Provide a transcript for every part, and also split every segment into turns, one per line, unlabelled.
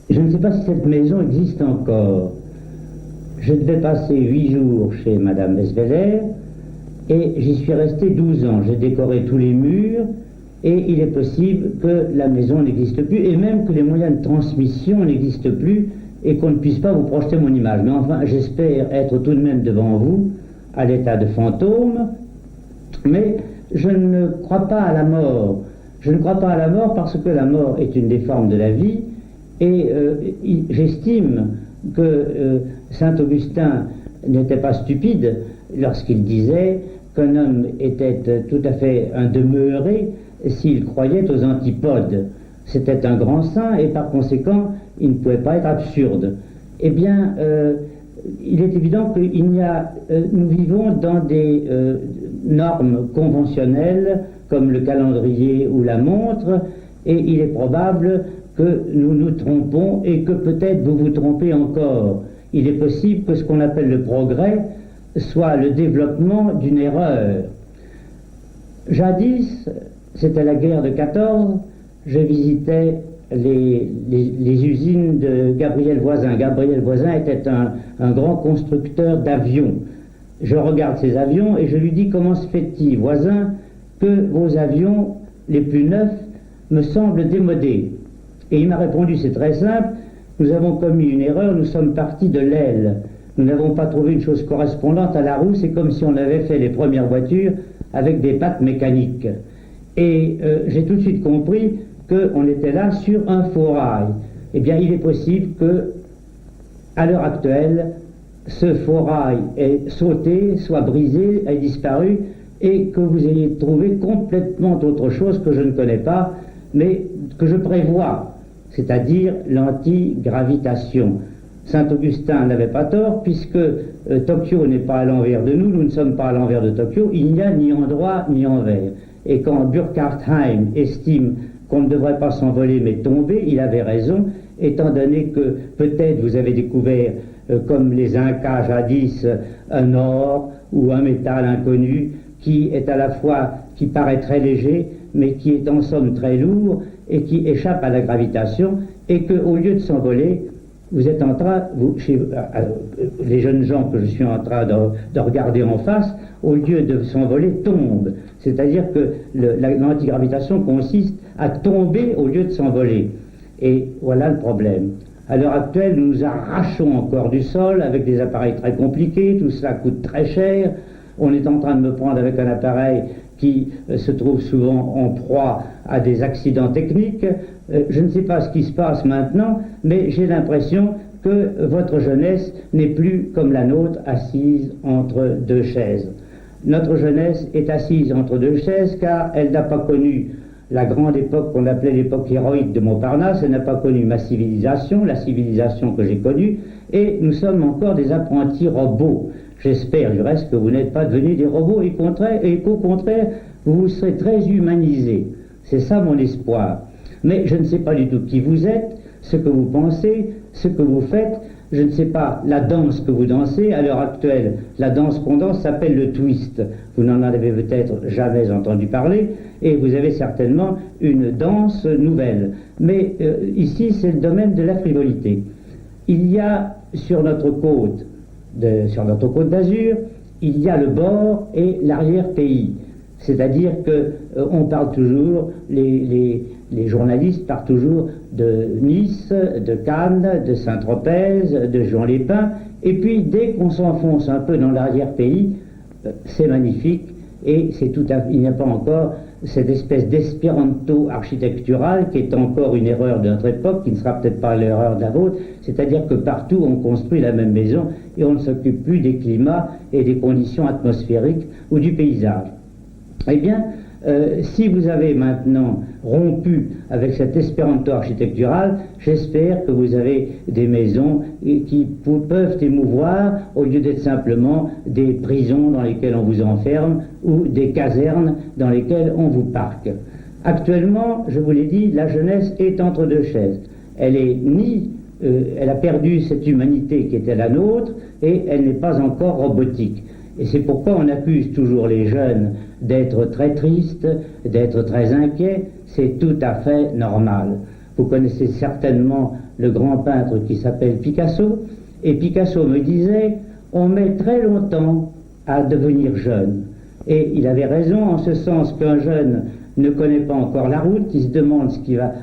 Je ne sais pas si cette maison existe encore. Je devais passer 8 jours chez Madame Besveller et j'y suis resté 12 ans. J'ai décoré tous les murs et il est possible que la maison n'existe plus et même que les moyens de transmission n'existent plus et qu'on ne puisse pas vous projeter mon image. Mais enfin, j'espère être tout de même devant vous à l'état de fantôme, mais je ne crois pas à la mort. Je ne crois pas à la mort parce que la mort est une des formes de la vie et j'estime que saint Augustin n'était pas stupide lorsqu'il disait qu'un homme était tout à fait un demeuré s'il croyait aux antipodes. C'était un grand saint et par conséquent il ne pouvait pas être absurde. Eh bien, il est évident qu'il y a, nous vivons dans des normes conventionnelles comme le calendrier ou la montre, et il est probable que nous nous trompons et que peut-être vous vous trompez encore. Il est possible que ce qu'on appelle le progrès soit le développement d'une erreur. Jadis, c'était la guerre de 14, je visitais les usines de Gabriel Voisin. Gabriel Voisin était un grand constructeur d'avions. Je regarde ces avions et je lui dis: comment se fait-il, Voisin, que vos avions les plus neufs me semblent démodés? Et il m'a répondu: c'est très simple, nous avons commis une erreur, nous sommes partis de l'aile. Nous n'avons pas trouvé une chose correspondante à la roue, c'est comme si on avait fait les premières voitures avec des pattes mécaniques. Et j'ai tout de suite compris qu'on était là sur un faux rail. Eh bien, il est possible que, à l'heure actuelle, ce faux rail ait sauté, soit brisé, ait disparu, et que vous ayez trouvé complètement autre chose que je ne connais pas, mais que je prévois, c'est-à-dire l'antigravitation. Saint Augustin n'avait pas tort, puisque Tokyo n'est pas à l'envers de nous, nous ne sommes pas à l'envers de Tokyo, il n'y a ni endroit ni envers. Et quand Burckhardt estime qu'on ne devrait pas s'envoler mais tomber, il avait raison, étant donné que peut-être vous avez découvert, comme les Incas jadis, un or ou un métal inconnu qui est à la fois, qui paraît très léger, mais qui est en somme très lourd et qui échappe à la gravitation, et qu'au lieu de s'envoler, vous êtes en train, les jeunes gens que je suis en train de regarder en face, au lieu de s'envoler, tombent. C'est-à-dire que l'antigravitation consiste à tomber au lieu de s'envoler. Et voilà le problème. À l'heure actuelle, nous nous arrachons encore du sol avec des appareils très compliqués, tout cela coûte très cher. On est en train de me prendre avec un appareil qui se trouve souvent en proie à des accidents techniques. Je ne sais pas ce qui se passe maintenant, mais j'ai l'impression que votre jeunesse n'est plus comme la nôtre, assise entre deux chaises. Notre jeunesse est assise entre deux chaises car elle n'a pas connu la grande époque qu'on appelait l'époque héroïque de Montparnasse, elle n'a pas connu ma civilisation, la civilisation que j'ai connue, et nous sommes encore des apprentis robots. J'espère du reste que vous n'êtes pas devenus des robots et qu'au contraire, vous serez très humanisés. C'est ça mon espoir. Mais je ne sais pas du tout qui vous êtes, ce que vous pensez, ce que vous faites. Je ne sais pas la danse que vous dansez. À l'heure actuelle, la danse qu'on danse s'appelle le twist. Vous n'en avez peut-être jamais entendu parler et vous avez certainement une danse nouvelle. Mais ici, c'est le domaine de la frivolité. Il y a sur notre côte d'Azur, il y a le bord et l'arrière-pays. C'est-à-dire que on parle toujours, les journalistes parlent toujours de Nice, de Cannes, de Saint-Tropez, de Juan-les-Pins, et puis dès qu'on s'enfonce un peu dans l'arrière-pays, c'est magnifique, et il n'y a pas encore cette espèce d'espéranto architectural qui est encore une erreur de notre époque, qui ne sera peut-être pas l'erreur de la vôtre, c'est-à-dire que partout on construit la même maison et on ne s'occupe plus des climats et des conditions atmosphériques ou du paysage. Eh bien, si vous avez maintenant rompu avec cet espéranto architectural, j'espère que vous avez des maisons qui peuvent émouvoir au lieu d'être simplement des prisons dans lesquelles on vous enferme ou des casernes dans lesquelles on vous parque. Actuellement, je vous l'ai dit, la jeunesse est entre deux chaises. Elle a perdu cette humanité qui était la nôtre et elle n'est pas encore robotique. Et c'est pourquoi on accuse toujours les jeunes d'être très tristes, d'être très inquiets. C'est tout à fait normal. Vous connaissez certainement le grand peintre qui s'appelle Picasso, et Picasso me disait, on met très longtemps à devenir jeune. Et il avait raison en ce sens qu'un jeune ne connaît pas encore la route, il se demande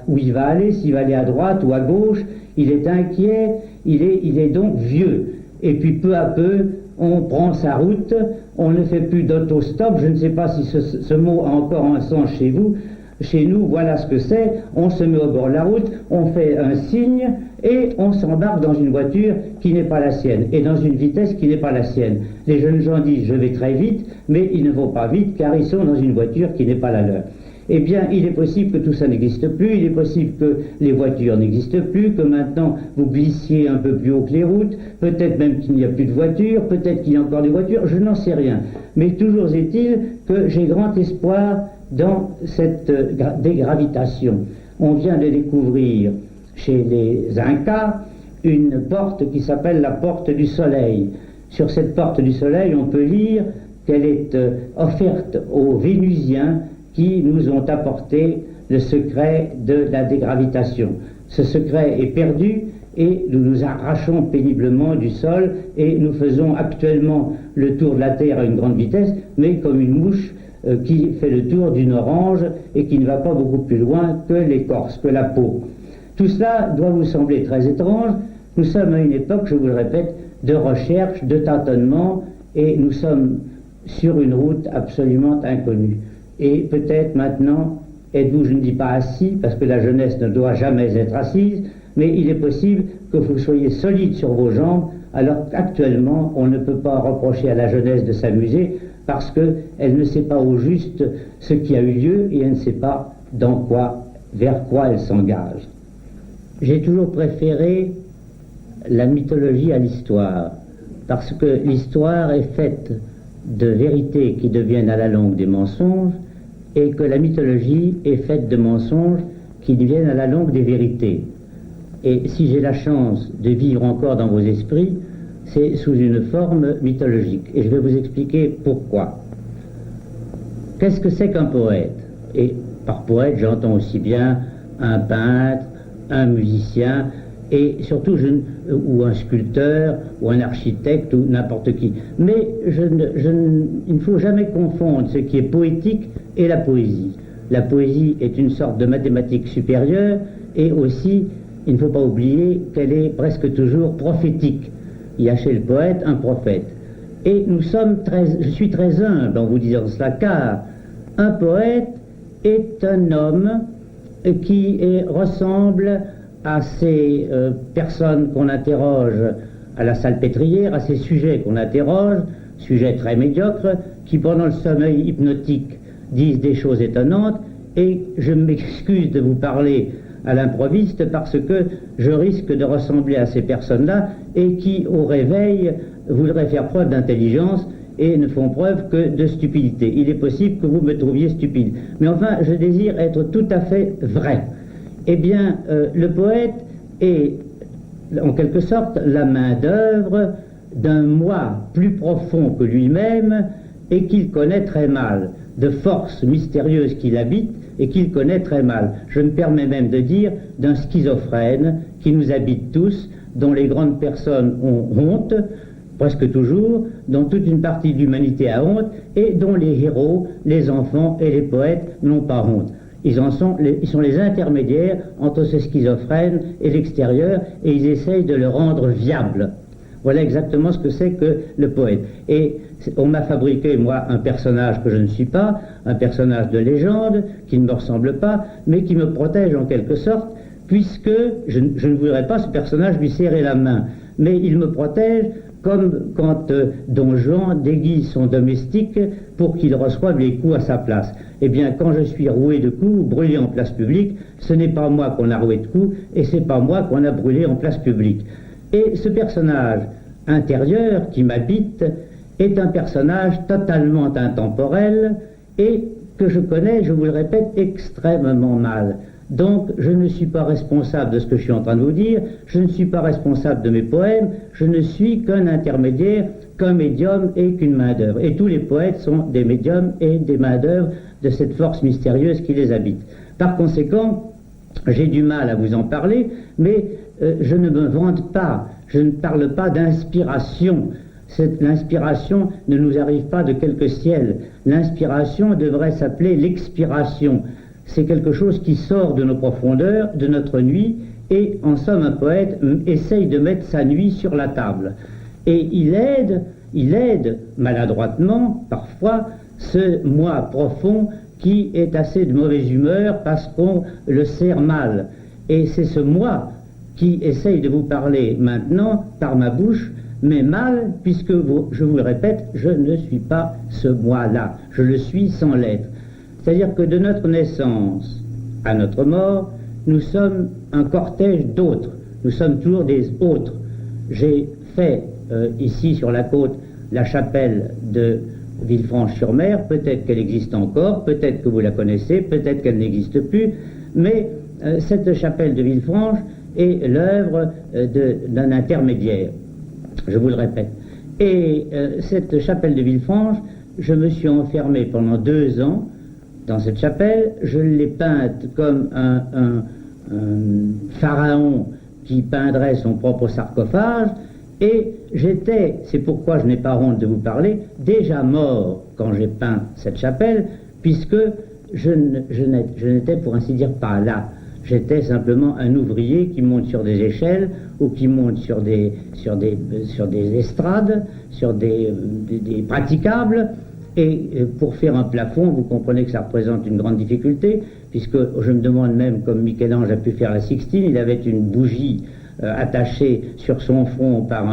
où il va aller, s'il va aller à droite ou à gauche, il est inquiet, il est donc vieux. Et puis peu à peu, on prend sa route, on ne fait plus d'autostop, je ne sais pas si ce mot a encore un sens chez vous. Chez nous, voilà ce que c'est, on se met au bord de la route, on fait un signe et on s'embarque dans une voiture qui n'est pas la sienne et dans une vitesse qui n'est pas la sienne. Les jeunes gens disent je vais très vite, mais ils ne vont pas vite car ils sont dans une voiture qui n'est pas la leur. Eh bien, il est possible que tout ça n'existe plus, il est possible que les voitures n'existent plus, que maintenant vous glissiez un peu plus haut que les routes, peut-être même qu'il n'y a plus de voitures, peut-être qu'il y a encore des voitures, je n'en sais rien. Mais toujours est-il que j'ai grand espoir dans cette dégravitation. On vient de découvrir chez les Incas une porte qui s'appelle la porte du soleil. Sur cette porte du soleil, on peut lire qu'elle est offerte aux Vénusiens qui nous ont apporté le secret de la dégravitation. Ce secret est perdu et nous nous arrachons péniblement du sol et nous faisons actuellement le tour de la Terre à une grande vitesse, mais comme une mouche qui fait le tour d'une orange et qui ne va pas beaucoup plus loin que l'écorce, que la peau. Tout cela doit vous sembler très étrange. Nous sommes à une époque, je vous le répète, de recherche, de tâtonnement, et nous sommes sur une route absolument inconnue. Et peut-être maintenant, êtes-vous, je ne dis pas assis, parce que la jeunesse ne doit jamais être assise, mais il est possible que vous soyez solide sur vos jambes, alors qu'actuellement, on ne peut pas reprocher à la jeunesse de s'amuser, parce qu'elle ne sait pas au juste ce qui a eu lieu, et elle ne sait pas vers quoi elle s'engage. J'ai toujours préféré la mythologie à l'histoire, parce que l'histoire est faite de vérités qui deviennent à la longue des mensonges, et que la mythologie est faite de mensonges qui deviennent à la longue des vérités. Et si j'ai la chance de vivre encore dans vos esprits, c'est sous une forme mythologique. Et je vais vous expliquer pourquoi. Qu'est-ce que c'est qu'un poète? Et par poète, j'entends aussi bien un peintre, un musicien, et surtout ou un sculpteur, ou un architecte, ou n'importe qui. Mais il ne faut jamais confondre ce qui est poétique et la poésie. La poésie est une sorte de mathématique supérieure, et aussi, il ne faut pas oublier qu'elle est presque toujours prophétique. Il y a chez le poète un prophète. Et je suis très humble en vous disant cela, car un poète est un homme qui ressemble à ces personnes qu'on interroge à la salpêtrière, à ces sujets qu'on interroge, sujets très médiocres, qui pendant le sommeil hypnotique disent des choses étonnantes, et je m'excuse de vous parler à l'improviste parce que je risque de ressembler à ces personnes-là et qui, au réveil, voudraient faire preuve d'intelligence et ne font preuve que de stupidité. Il est possible que vous me trouviez stupide. Mais enfin, je désire être tout à fait vrai. Eh bien, le poète est, en quelque sorte, la main-d'œuvre d'un moi plus profond que lui-même et qu'il connaît très mal, de forces mystérieuses qu'il habite et qu'il connaît très mal. Je me permets même de dire d'un schizophrène qui nous habite tous, dont les grandes personnes ont honte, presque toujours, dont toute une partie de l'humanité a honte, et dont les héros, les enfants et les poètes n'ont pas honte. Ils sont les intermédiaires entre ce schizophrène et l'extérieur, et ils essayent de le rendre viable. Voilà exactement ce que c'est que le poète. Et on m'a fabriqué, moi, un personnage que je ne suis pas, un personnage de légende, qui ne me ressemble pas, mais qui me protège en quelque sorte, puisque je ne voudrais pas ce personnage lui serrer la main. Mais il me protège comme quand Don Juan déguise son domestique pour qu'il reçoive les coups à sa place. Eh bien, quand je suis roué de coups, brûlé en place publique, ce n'est pas moi qu'on a roué de coups, et c'est pas moi qu'on a brûlé en place publique. Et ce personnage intérieur qui m'habite est un personnage totalement intemporel et que je connais, je vous le répète, extrêmement mal. Donc, je ne suis pas responsable de ce que je suis en train de vous dire, je ne suis pas responsable de mes poèmes, je ne suis qu'un intermédiaire, qu'un médium et qu'une main-d'œuvre. Et tous les poètes sont des médiums et des main-d'œuvre de cette force mystérieuse qui les habite. Par conséquent, j'ai du mal à vous en parler, mais je ne me vante pas, je ne parle pas d'inspiration. L'inspiration ne nous arrive pas de quelque ciel. L'inspiration devrait s'appeler l'expiration. C'est quelque chose qui sort de nos profondeurs, de notre nuit, et en somme un poète essaye de mettre sa nuit sur la table. Et il aide maladroitement, parfois, ce moi profond qui est assez de mauvaise humeur parce qu'on le sert mal. Et c'est ce moi qui essaye de vous parler maintenant par ma bouche, mais mal, puisque je vous le répète, je ne suis pas ce moi-là, je le suis sans l'être. C'est-à-dire que de notre naissance à notre mort, nous sommes un cortège d'autres, nous sommes toujours des autres. J'ai fait ici sur la côte la chapelle de Villefranche-sur-Mer, peut-être qu'elle existe encore, peut-être que vous la connaissez, peut-être qu'elle n'existe plus, mais cette chapelle de Villefranche est l'œuvre d'un intermédiaire, je vous le répète. Et cette chapelle de Villefranche, je me suis enfermé pendant 2 ans dans cette chapelle, je l'ai peinte comme un pharaon qui peindrait son propre sarcophage, et j'étais, c'est pourquoi je n'ai pas honte de vous parler, déjà mort quand j'ai peint cette chapelle, puisque je n'étais pour ainsi dire pas là. J'étais simplement un ouvrier qui monte sur des échelles ou qui monte sur des estrades, sur des praticables. Et pour faire un plafond, vous comprenez que ça représente une grande difficulté, puisque je me demande même, comme Michel-Ange a pu faire la Sixtine, il avait une bougie attachée sur son front par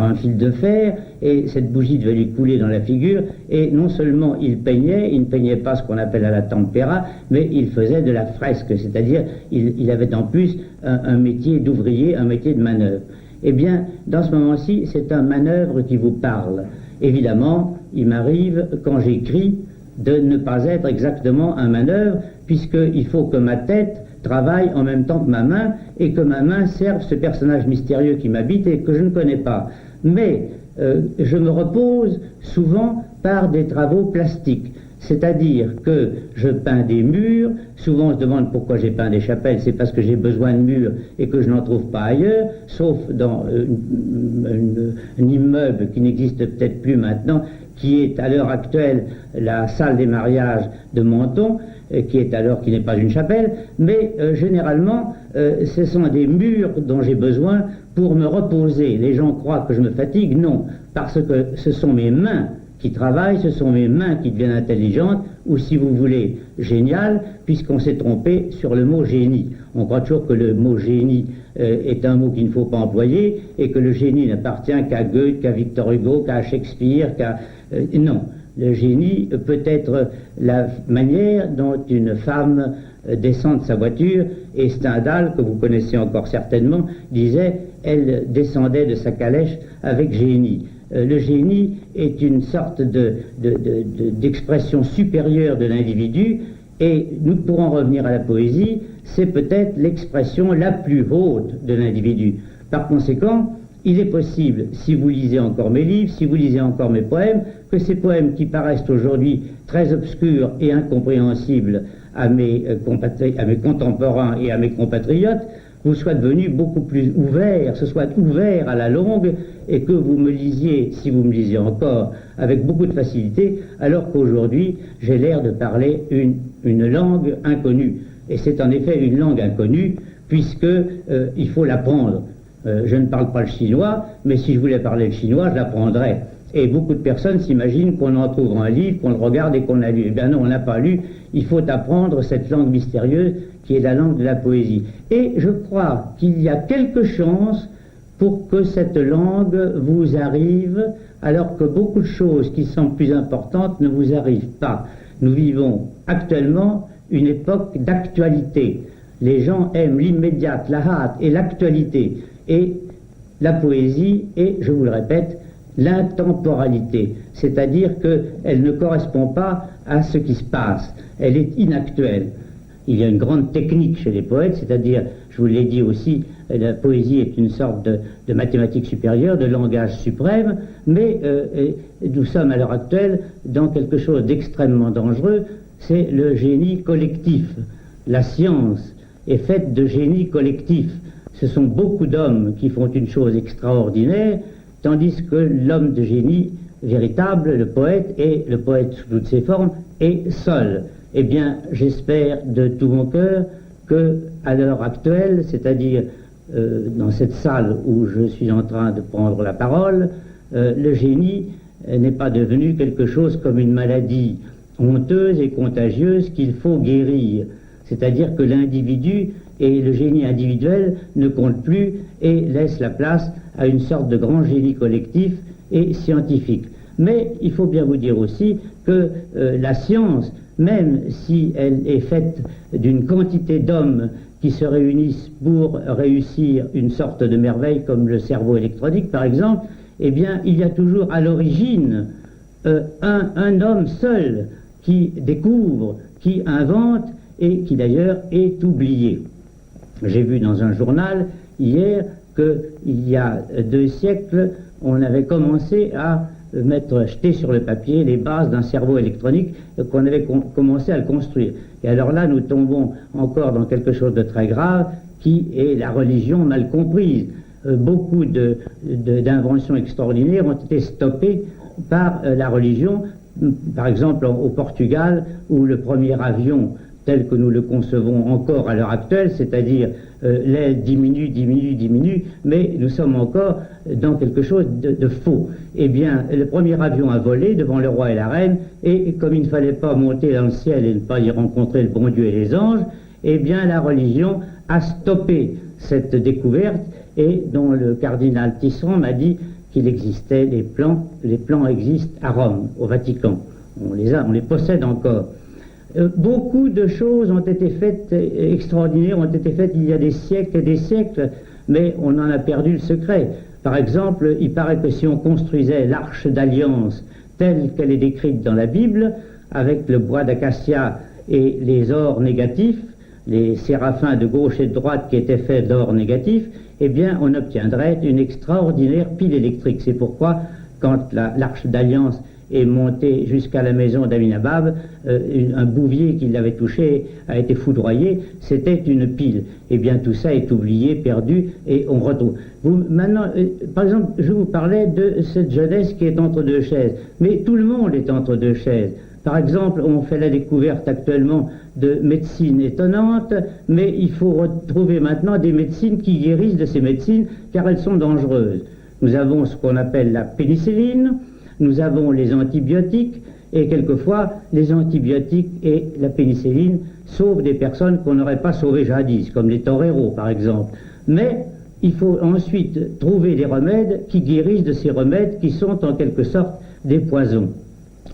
un fil de fer, et cette bougie devait lui couler dans la figure, et non seulement il ne peignait pas ce qu'on appelle à la tempéra, mais il faisait de la fresque, c'est-à-dire il avait en plus un métier d'ouvrier, un métier de manœuvre. Eh bien, dans ce moment-ci, c'est un manœuvre qui vous parle. Évidemment, il m'arrive, quand j'écris, de ne pas être exactement un manœuvre, puisqu'il faut que ma tête travaille en même temps que ma main, et que ma main serve ce personnage mystérieux qui m'habite et que je ne connais pas. Mais je me repose souvent par des travaux plastiques. C'est-à-dire que je peins des murs, souvent on se demande pourquoi j'ai peint des chapelles, c'est parce que j'ai besoin de murs et que je n'en trouve pas ailleurs, sauf dans un immeuble qui n'existe peut-être plus maintenant, qui est à l'heure actuelle la salle des mariages de Menton, qui n'est pas une chapelle, mais généralement ce sont des murs dont j'ai besoin pour me reposer. Les gens croient que je me fatigue, non, parce que ce sont mes mains qui travaillent, ce sont mes mains qui deviennent intelligentes, ou si vous voulez, géniales, puisqu'on s'est trompé sur le mot génie. On croit toujours que le mot génie est un mot qu'il ne faut pas employer, et que le génie n'appartient qu'à Goethe, qu'à Victor Hugo, qu'à Shakespeare, non. Le génie peut être la manière dont une femme descend de sa voiture, et Stendhal, que vous connaissez encore certainement, disait elle descendait de sa calèche avec génie. Le génie est une sorte d'expression supérieure de l'individu, et nous pourrons revenir à la poésie, c'est peut-être l'expression la plus haute de l'individu. Par conséquent, il est possible, si vous lisez encore mes livres, si vous lisez encore mes poèmes, que ces poèmes qui paraissent aujourd'hui très obscurs et incompréhensibles à mes contemporains et à mes compatriotes, vous soient devenus beaucoup plus ouverts, se soient ouverts à la longue, et que vous me lisiez, si vous me lisiez encore, avec beaucoup de facilité, alors qu'aujourd'hui, j'ai l'air de parler une langue inconnue. Et c'est en effet une langue inconnue, puisque il faut l'apprendre. Je ne parle pas le chinois, mais si je voulais parler le chinois, je l'apprendrais. Et beaucoup de personnes s'imaginent qu'on en trouve un livre, qu'on le regarde et qu'on l'a lu. Eh bien non, on n'a pas lu. Il faut apprendre cette langue mystérieuse qui est la langue de la poésie. Et je crois qu'il y a quelque chance pour que cette langue vous arrive, alors que beaucoup de choses qui sont plus importantes ne vous arrivent pas. Nous vivons actuellement une époque d'actualité. Les gens aiment l'immédiate, la hâte et l'actualité. Et la poésie est, je vous le répète, l'intemporalité, c'est-à-dire qu'elle ne correspond pas à ce qui se passe, elle est inactuelle. Il y a une grande technique chez les poètes, c'est-à-dire, je vous l'ai dit aussi, la poésie est une sorte de mathématique supérieure, de langage suprême, mais nous sommes à l'heure actuelle dans quelque chose d'extrêmement dangereux, c'est le génie collectif. La science est faite de génie collectif. Ce sont beaucoup d'hommes qui font une chose extraordinaire, tandis que l'homme de génie véritable, le poète, et le poète sous toutes ses formes, est seul. Eh bien, j'espère de tout mon cœur que, à l'heure actuelle, c'est-à-dire dans cette salle où je suis en train de prendre la parole, le génie n'est pas devenu quelque chose comme une maladie honteuse et contagieuse qu'il faut guérir. C'est-à-dire que l'individu et le génie individuel ne comptent plus et laissent la place à une sorte de grand génie collectif et scientifique. Mais il faut bien vous dire aussi que la science, même si elle est faite d'une quantité d'hommes qui se réunissent pour réussir une sorte de merveille comme le cerveau électronique par exemple, eh bien il y a toujours à l'origine un homme seul qui découvre, qui invente et qui d'ailleurs est oublié. J'ai vu dans un journal hier qu'il y a 2 siècles, on avait commencé à jeter sur le papier les bases d'un cerveau électronique, qu'on avait commencé à le construire. Et alors là, nous tombons encore dans quelque chose de très grave, qui est la religion mal comprise. Beaucoup d'inventions extraordinaires ont été stoppées par la religion. Par exemple, au Portugal, où le premier avion tel que nous le concevons encore à l'heure actuelle, c'est-à-dire l'aile diminue, mais nous sommes encore dans quelque chose de faux. Eh bien, le premier avion a volé devant le roi et la reine, et comme il ne fallait pas monter dans le ciel et ne pas y rencontrer le bon Dieu et les anges, eh bien, la religion a stoppé cette découverte, et dont le cardinal Tisserand m'a dit qu'il existait les plans existent à Rome, au Vatican. On les possède encore. Beaucoup de choses ont été faites, extraordinaires, ont été faites il y a des siècles et des siècles, mais on en a perdu le secret. Par exemple, il paraît que si on construisait l'arche d'alliance telle qu'elle est décrite dans la Bible, avec le bois d'acacia et les ors négatifs, les séraphins de gauche et de droite qui étaient faits d'or négatif, eh bien on obtiendrait une extraordinaire pile électrique. C'est pourquoi, quand l'arche d'alliance est montée jusqu'à la maison d'Aminabab, un bouvier qui l'avait touché a été foudroyé, c'était une pile. Eh bien tout ça est oublié, perdu, et on retrouve. Maintenant, par exemple, je vous parlais de cette jeunesse qui est entre 2 chaises, mais tout le monde est entre 2 chaises. Par exemple, on fait la découverte actuellement de médecines étonnantes, mais il faut retrouver maintenant des médecines qui guérissent de ces médecines, car elles sont dangereuses. Nous avons ce qu'on appelle la pénicilline, nous avons les antibiotiques, et quelquefois, les antibiotiques et la pénicilline sauvent des personnes qu'on n'aurait pas sauvées jadis, comme les toreros par exemple. Mais il faut ensuite trouver des remèdes qui guérissent de ces remèdes qui sont en quelque sorte des poisons.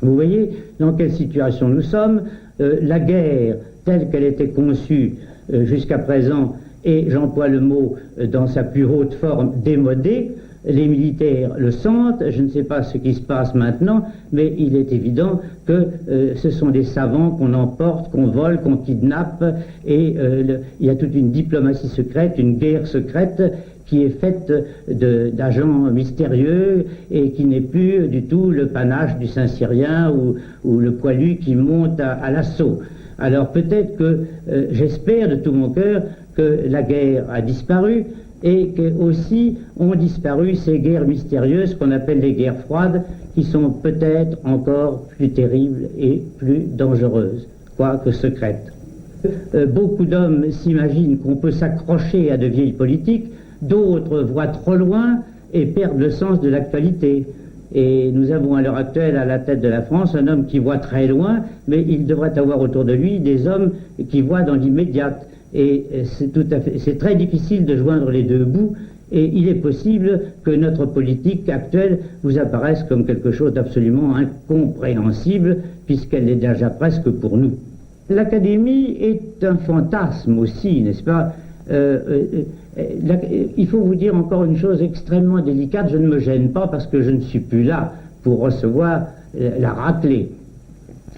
Vous voyez dans quelle situation nous sommes. La guerre, telle qu'elle était conçue jusqu'à présent, et j'emploie le mot dans sa plus haute forme, démodée. Les militaires le sentent, je ne sais pas ce qui se passe maintenant, mais il est évident que ce sont des savants qu'on emporte, qu'on vole, qu'on kidnappe, et il y a toute une diplomatie secrète, une guerre secrète qui est faite d'agents mystérieux et qui n'est plus du tout le panache du Saint-Cyrien ou le poilu qui monte à l'assaut. Alors peut-être que j'espère de tout mon cœur que la guerre a disparu, et que aussi ont disparu ces guerres mystérieuses qu'on appelle les guerres froides, qui sont peut-être encore plus terribles et plus dangereuses, quoique secrètes. Beaucoup d'hommes s'imaginent qu'on peut s'accrocher à de vieilles politiques, d'autres voient trop loin et perdent le sens de l'actualité. Et nous avons à l'heure actuelle à la tête de la France un homme qui voit très loin, mais il devrait avoir autour de lui des hommes qui voient dans l'immédiat. Et c'est très difficile de joindre les 2 bouts, et il est possible que notre politique actuelle vous apparaisse comme quelque chose d'absolument incompréhensible, puisqu'elle l'est déjà presque pour nous. L'académie est un fantasme aussi, n'est-ce pas? Il faut vous dire encore une chose extrêmement délicate, je ne me gêne pas parce que je ne suis plus là pour recevoir la raclée.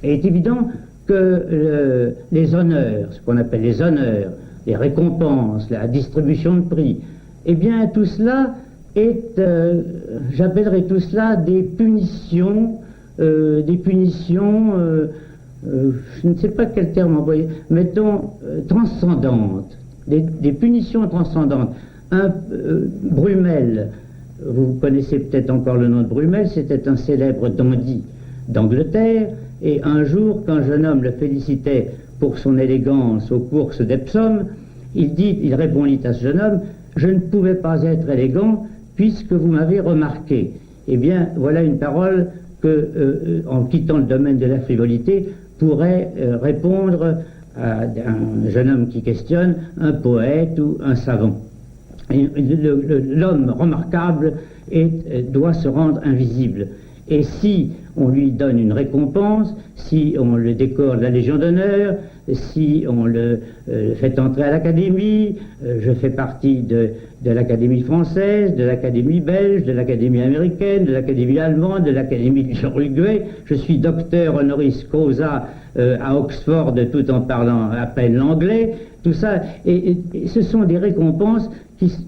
Il est évident que les honneurs, ce qu'on appelle les honneurs, les récompenses, la distribution de prix, eh bien tout cela est, j'appellerais tout cela des punitions, je ne sais pas quel terme employer, mettons transcendantes. des punitions transcendantes. Brummel, vous connaissez peut-être encore le nom de Brummel, c'était un célèbre dandy d'Angleterre, et un jour, qu'un jeune homme le félicitait pour son élégance aux courses d'Epsom, il répondit à ce jeune homme: je ne pouvais pas être élégant puisque vous m'avez remarqué. Eh bien, voilà une parole que, en quittant le domaine de la frivolité, pourrait répondre à un jeune homme qui questionne, un poète ou un savant. L'homme remarquable doit se rendre invisible. Et si on lui donne une récompense, si on le décore de la Légion d'honneur, si on le fait entrer à l'Académie, je fais partie de l'Académie française, de l'Académie belge, de l'Académie américaine, de l'Académie allemande, de l'Académie de l'Uruguay, je suis docteur honoris causa à Oxford tout en parlant à peine l'anglais, tout ça, et ce sont des récompenses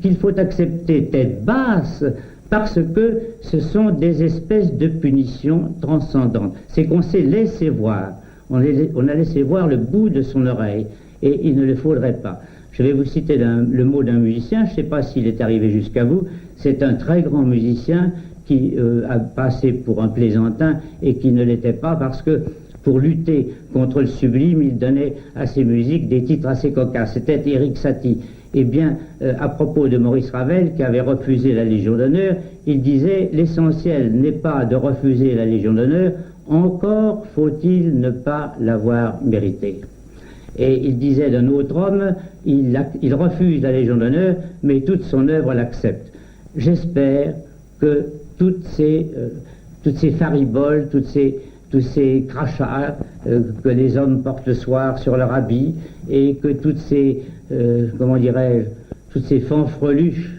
qu'il faut accepter tête basse, parce que ce sont des espèces de punitions transcendantes. C'est qu'on s'est laissé voir. On a laissé voir le bout de son oreille, et il ne le faudrait pas. Je vais vous citer le mot d'un musicien, je ne sais pas s'il est arrivé jusqu'à vous, c'est un très grand musicien qui a passé pour un plaisantin et qui ne l'était pas, parce que pour lutter contre le sublime, il donnait à ses musiques des titres assez cocasses. C'était Éric Satie. Eh bien, à propos de Maurice Ravel, qui avait refusé la Légion d'honneur, il disait: l'essentiel n'est pas de refuser la Légion d'honneur, encore faut-il ne pas l'avoir méritée. Et il disait d'un autre homme: il refuse la Légion d'honneur, mais toute son œuvre l'accepte. J'espère que toutes ces fariboles, tous ces crachats que les hommes portent le soir sur leur habit, et que toutes ces fanfreluches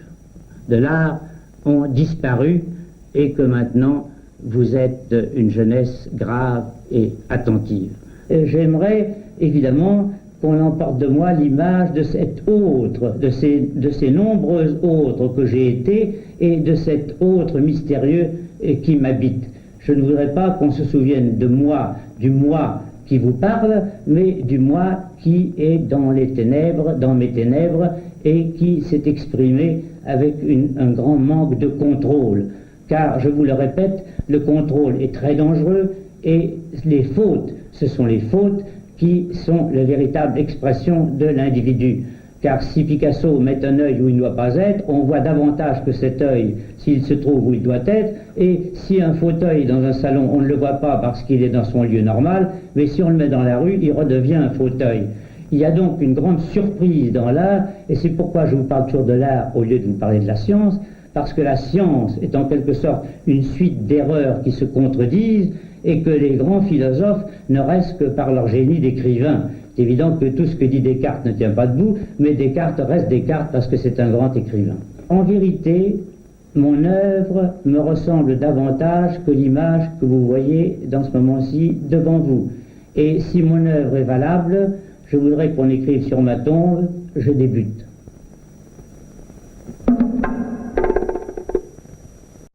de l'art ont disparu, et que maintenant vous êtes une jeunesse grave et attentive. J'aimerais évidemment qu'on emporte de moi l'image de cet autre, de ces nombreux autres que j'ai été, et de cet autre mystérieux qui m'habite. Je ne voudrais pas qu'on se souvienne de moi, du moi qui vous parle, mais du moi qui est dans les ténèbres, dans mes ténèbres, et qui s'est exprimé avec un grand manque de contrôle. Car, je vous le répète, le contrôle est très dangereux, et les fautes, ce sont les fautes qui sont la véritable expression de l'individu. Car si Picasso met un œil où il ne doit pas être, on voit davantage que cet œil s'il se trouve où il doit être, et si un fauteuil dans un salon, on ne le voit pas parce qu'il est dans son lieu normal, mais si on le met dans la rue, il redevient un fauteuil. Il y a donc une grande surprise dans l'art, et c'est pourquoi je vous parle toujours de l'art au lieu de vous parler de la science, parce que la science est en quelque sorte une suite d'erreurs qui se contredisent, et que les grands philosophes ne restent que par leur génie d'écrivain. C'est évident que tout ce que dit Descartes ne tient pas debout, mais Descartes reste Descartes parce que c'est un grand écrivain. En vérité, mon œuvre me ressemble davantage que l'image que vous voyez dans ce moment-ci devant vous. Et si mon œuvre est valable, je voudrais qu'on écrive sur ma tombe: je débute.